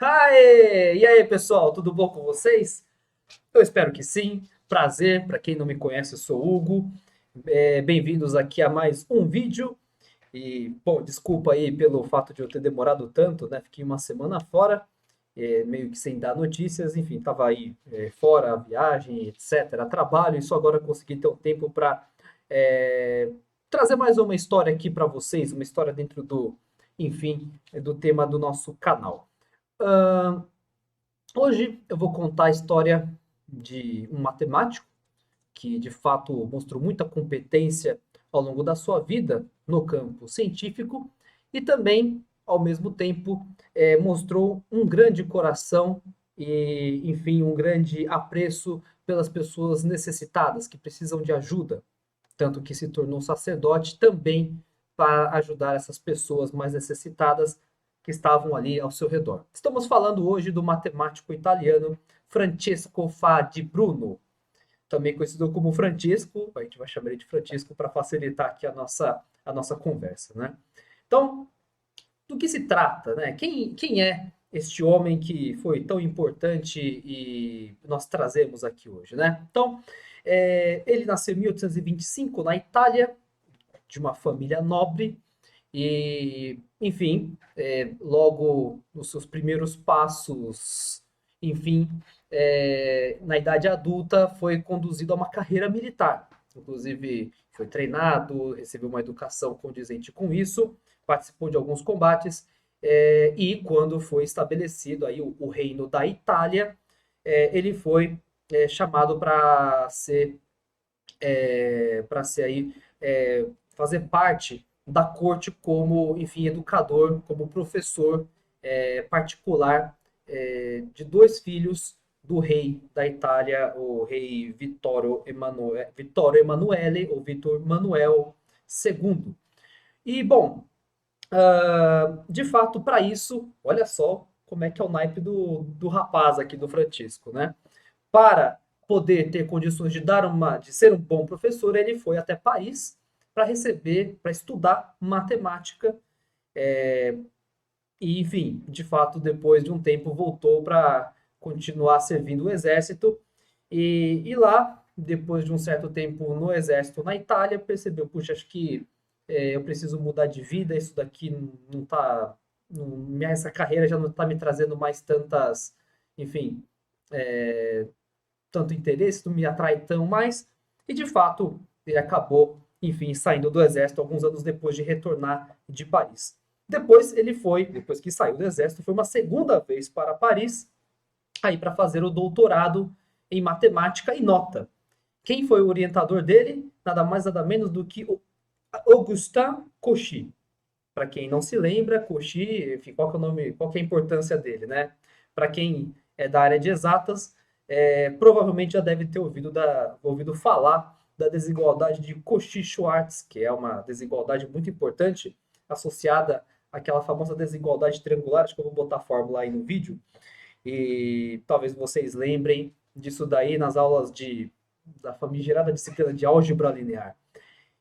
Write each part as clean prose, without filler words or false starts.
Aê! E aí, pessoal, tudo bom com vocês? Eu espero que sim. Prazer, para quem não me conhece, eu sou o Hugo. Bem-vindos aqui a mais um vídeo. E, bom, desculpa aí pelo fato de eu ter demorado tanto, né? Fiquei uma semana fora, meio que sem dar notícias, enfim, tava aí fora, viagem, etc., trabalho, e só agora consegui ter um tempo para trazer mais uma história aqui para vocês, uma história dentro do, enfim, do tema do nosso canal. Ahn, Hoje eu vou contar a história de um matemático que de fato mostrou muita competência ao longo da sua vida no campo científico e também, ao mesmo tempo, mostrou um grande coração e, enfim, um grande apreço pelas pessoas necessitadas que precisam de ajuda, tanto que se tornou sacerdote também para ajudar essas pessoas mais necessitadas que estavam ali ao seu redor. Estamos falando hoje do matemático italiano Francesco Fadi Bruno, também conhecido como Francisco, a gente vai chamar ele de Francisco para facilitar aqui a nossa conversa, né? Então, do que se trata, né? Quem é este homem que foi tão importante e nós trazemos aqui hoje, né? Então, ele nasceu em 1825 na Itália, de uma família nobre, e, enfim, logo nos seus primeiros passos, enfim, na idade adulta, foi conduzido a uma carreira militar. Inclusive, foi treinado, recebeu uma educação condizente com isso, participou de alguns combates, e quando foi estabelecido aí o reino da Itália, ele foi chamado para ser aí fazer parte da corte como, enfim, educador, como professor particular de dois filhos do rei da Itália, o rei Vittorio Emanuele, ou Vitor Manuel II. E, bom, de fato, para isso, olha só como é que é o naipe do rapaz aqui, do Francisco, né? Para poder ter condições de ser um bom professor, ele foi até Paris para receber, para estudar matemática. E, enfim, de fato, depois de um tempo, voltou para continuar servindo o exército. E lá, depois de um certo tempo no exército na Itália, percebeu, puxa, acho que eu preciso mudar de vida, isso daqui não tá. Essa carreira já não está me trazendo mais tantas, enfim, tanto interesse, não me atrai tão mais. E de fato, ele acabou, enfim, saindo do exército alguns anos depois de retornar de Paris. Depois que saiu do exército, foi uma segunda vez para Paris, aí para fazer o doutorado em matemática e nota. Quem foi o orientador dele? Nada mais, nada menos do que o Augustin Cauchy. Para quem não se lembra, Cauchy, enfim, qual que é o nome, qual que é a importância dele, né? Para quem é da área de exatas, provavelmente já deve ter ouvido falar da desigualdade de Cauchy-Schwarz, que é uma desigualdade muito importante associada àquela famosa desigualdade triangular, acho que eu vou botar a fórmula aí no vídeo, e talvez vocês lembrem disso daí nas aulas da famigerada disciplina de álgebra linear.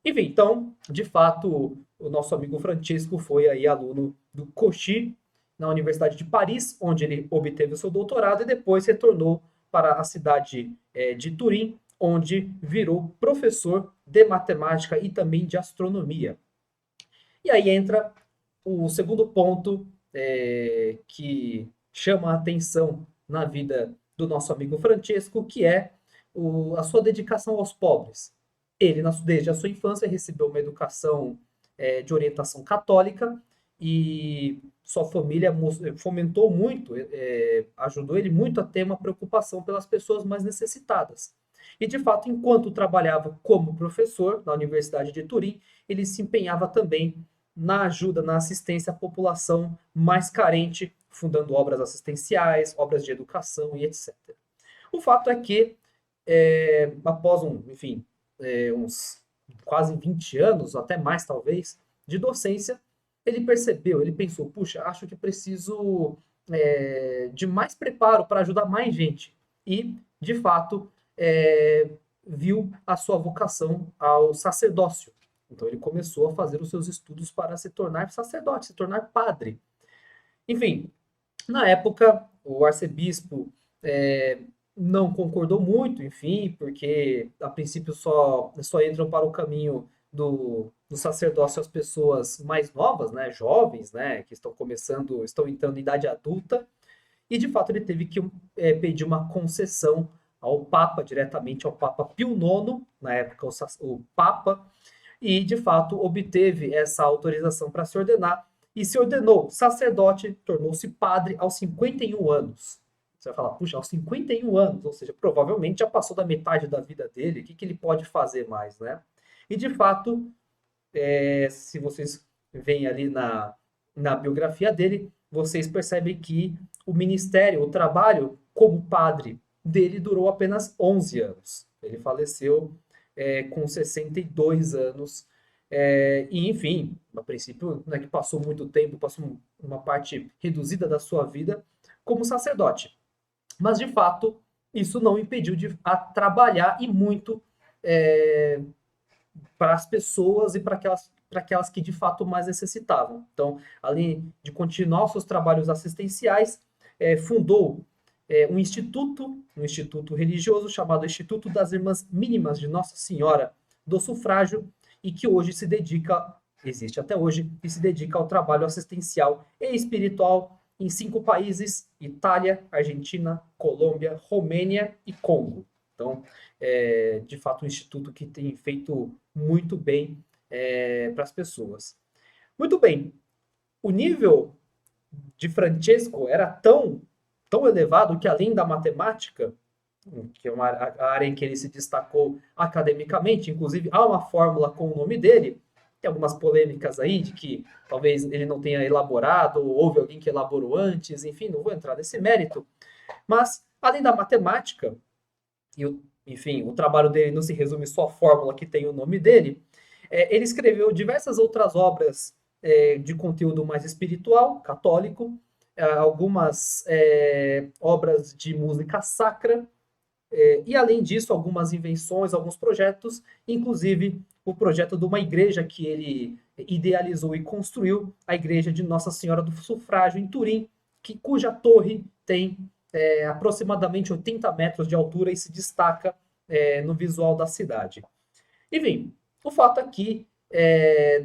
Enfim, então, de fato, o nosso amigo Francisco foi aí aluno do Cauchy na Universidade de Paris, onde ele obteve o seu doutorado e depois retornou para a cidade de Turim, onde virou professor de matemática e também de astronomia. E aí entra o segundo ponto que chama a atenção na vida do nosso amigo Francesco, que é a sua dedicação aos pobres. Ele, desde a sua infância, recebeu uma educação de orientação católica e sua família fomentou muito, ajudou ele muito a ter uma preocupação pelas pessoas mais necessitadas. E, de fato, enquanto trabalhava como professor na Universidade de Turim, ele se empenhava também na ajuda, na assistência à população mais carente, fundando obras assistenciais, obras de educação e etc. O fato é que, após enfim, uns quase 20 anos, até mais talvez, de docência, ele pensou, puxa, acho que preciso de mais preparo para ajudar mais gente. E, de fato, viu a sua vocação ao sacerdócio. Então ele começou a fazer os seus estudos para se tornar sacerdote, se tornar padre. Enfim, Na época, o arcebispo é, não concordou muito, enfim, porque a princípio só entram para o caminho do sacerdócio as pessoas mais novas, né, jovens, né, que estão começando, estão entrando em idade adulta, e de fato ele teve que pedir uma concessão ao Papa, diretamente ao Papa Pio IX, na época o Papa, e de fato obteve essa autorização para se ordenar e se ordenou sacerdote, tornou-se padre aos 51 anos. Você vai falar, puxa, aos 51 anos, ou seja, provavelmente já passou da metade da vida dele, o que ele pode fazer mais, né? E de fato, se vocês veem ali na biografia dele, vocês percebem que o ministério, o trabalho como padre dele durou apenas 11 anos. Ele faleceu com 62 anos. E, enfim, a princípio, não é que passou muito tempo, passou uma parte reduzida da sua vida como sacerdote. Mas, de fato, isso não impediu de trabalhar e muito é, para as pessoas e para aquelas que de fato mais necessitavam. Então, além de continuar os seus trabalhos assistenciais, fundou um instituto religioso chamado Instituto das Irmãs Mínimas de Nossa Senhora do Sufrágio, e que hoje se dedica, existe até hoje, e se dedica ao trabalho assistencial e espiritual em 5 países: Itália, Argentina, Colômbia, Romênia e Congo. Então, de fato, um instituto que tem feito muito bem para as pessoas. Muito bem, o nível de Francesco era tão elevado que, além da matemática, que é a área em que ele se destacou academicamente, inclusive há uma fórmula com o nome dele, tem algumas polêmicas aí de que talvez ele não tenha elaborado, ou houve alguém que elaborou antes, enfim, não vou entrar nesse mérito, mas além da matemática, enfim, o trabalho dele não se resume só à fórmula que tem o nome dele, ele escreveu diversas outras obras de conteúdo mais espiritual, católico, algumas obras de música sacra, e além disso, algumas invenções, alguns projetos, inclusive o projeto de uma igreja que ele idealizou e construiu, a igreja de Nossa Senhora do Sufrágio, em Turim, cuja torre tem aproximadamente 80 metros de altura e se destaca no visual da cidade. Enfim, o fato aqui,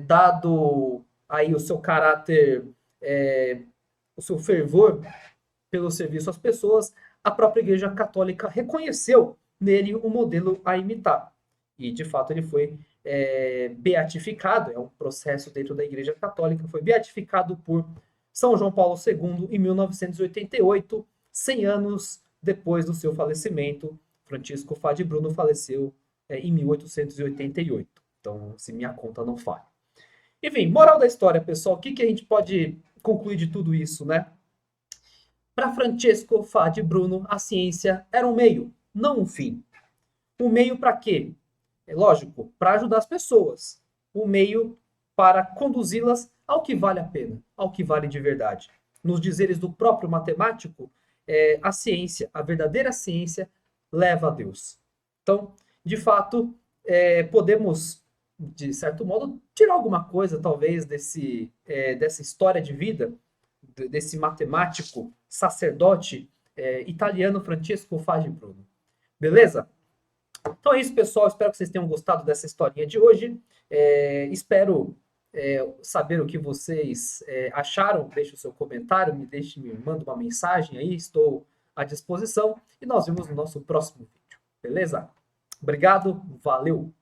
dado aí o seu caráter, o seu fervor pelo serviço às pessoas, a própria Igreja Católica reconheceu nele um modelo a imitar. E, de fato, ele foi beatificado, é um processo dentro da Igreja Católica, foi beatificado por São João Paulo II em 1988, 100 anos depois do seu falecimento. Francisco Fade Bruno faleceu em 1888. Então, se minha conta não falha. Enfim, moral da história, pessoal, o que a gente pode concluir de tudo isso, né? Para Francesco Fade Bruno, a ciência era um meio, não um fim. Um meio para quê? É lógico, para ajudar as pessoas. Um meio para conduzi-las ao que vale a pena, ao que vale de verdade. Nos dizeres do próprio matemático, a ciência, a verdadeira ciência, leva a Deus. Então, de fato, podemos, de certo modo, tirar alguma coisa, talvez, dessa história de vida, desse matemático sacerdote italiano Francesco Fade Bruno. Beleza? Então é isso, pessoal. Espero que vocês tenham gostado dessa historinha de hoje. Espero saber o que vocês acharam. Deixe o seu comentário, me manda uma mensagem aí. Estou à disposição. E nós vemos no nosso próximo vídeo. Beleza? Obrigado, valeu!